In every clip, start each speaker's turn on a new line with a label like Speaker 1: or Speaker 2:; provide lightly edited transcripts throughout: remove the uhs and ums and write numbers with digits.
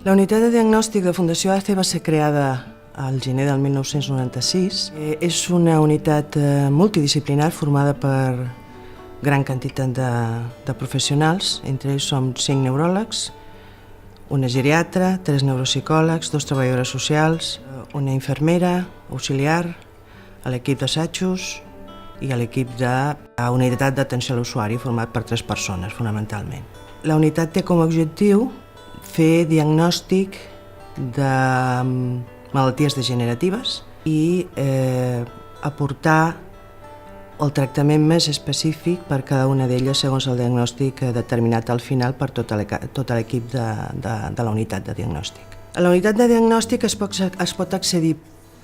Speaker 1: La unitat de diagnòstic de Fundació ACE va ser creada al gener del 1996. És una unitat multidisciplinar formada per gran quantitat de professionals. Entre ells som 5 neuròlegs, una geriatra, 3 neuropsicòlegs, 2 treballadores socials, una infermera auxiliar, a l'equip d'assajos i a l'equip de la unitat d'atenció a l'usuari, format per 3 persones, fonamentalment. La unitat té com a objectiu fer diagnòstic de malalties degeneratives i aportar el tractament més específic per cada una d'elles segons el diagnòstic determinat al final per tot l'equip de la unitat de diagnòstic. A la unitat de diagnòstic es pot accedir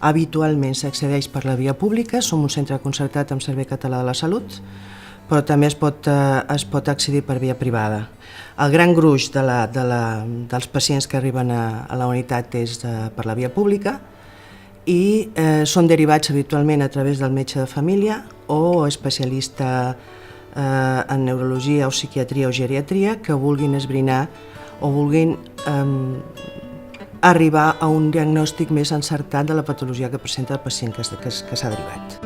Speaker 1: habitualment, s'accedeix per la via pública, som un centre concertat amb Servei Català de la Salut, però també es pot accedir per via privada. El gran gruix dels pacients que arriben a la unitat és per la via pública i són derivats habitualment a través del metge de família o especialista en neurologia o psiquiatria o geriatria que vulguin esbrinar o vulguin arribar a un diagnòstic més encertat de la patologia que presenta el pacient que s'ha derivat.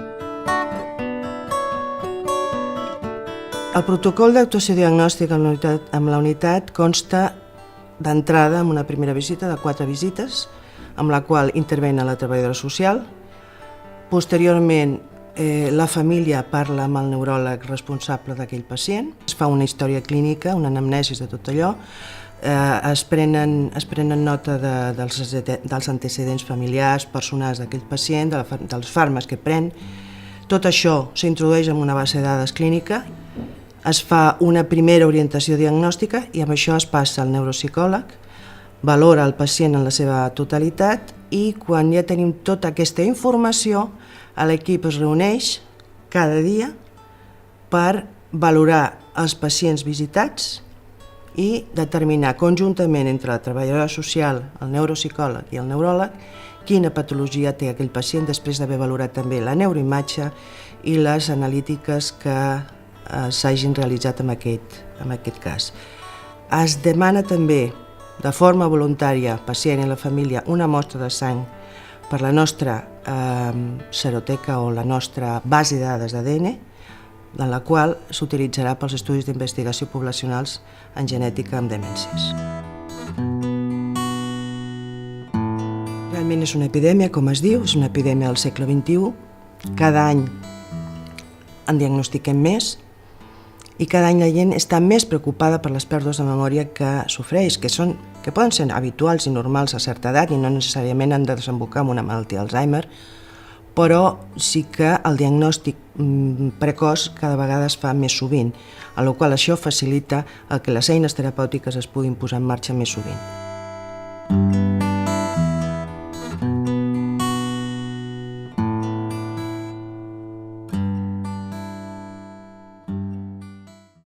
Speaker 1: El protocol d'actuació diagnòstica amb la unitat consta d'entrada amb una primera visita de 4 visites, amb la qual intervé la treballadora social. Posteriorment, la família parla amb el neuròleg responsable d'aquell pacient, es fa una història clínica, una anamnesi de tot allò, es prenen nota dels antecedents familiars, personals d'aquell pacient, dels fàrmacs que pren. Tot això s'introdueix en una base de dades clínica, es fa una primera orientació diagnòstica i amb això es passa al neuropsicòleg, valora el pacient en la seva totalitat i quan ja tenim tota aquesta informació, l'equip es reuneix cada dia per valorar els pacients visitats i determinar conjuntament entre la treballadora social, el neuropsicòleg i el neuròleg quina patologia té aquell pacient després d'haver valorat també la neuroimatge i les analítiques que s'hagin realitzat en aquest cas. Es demana també de forma voluntària al pacient i a la família una mostra de sang per la nostra seroteca o la nostra base de dades d'ADN, en la qual s'utilitzarà pels estudis d'investigació poblacionals en genètica amb demències. Realment és una epidèmia, com es diu, és una epidèmia del segle XXI. Cada any en diagnostiquem més i cada any la gent està més preocupada per les pèrdues de memòria que sofreix, que poden ser habituals i normals a certa edat i no necessàriament han de desembocar en una malaltia d'Alzheimer, però sí que el diagnòstic precoç cada vegada es fa més sovint, a la qual això facilita que les eines terapèutiques es puguin posar en marxa més sovint.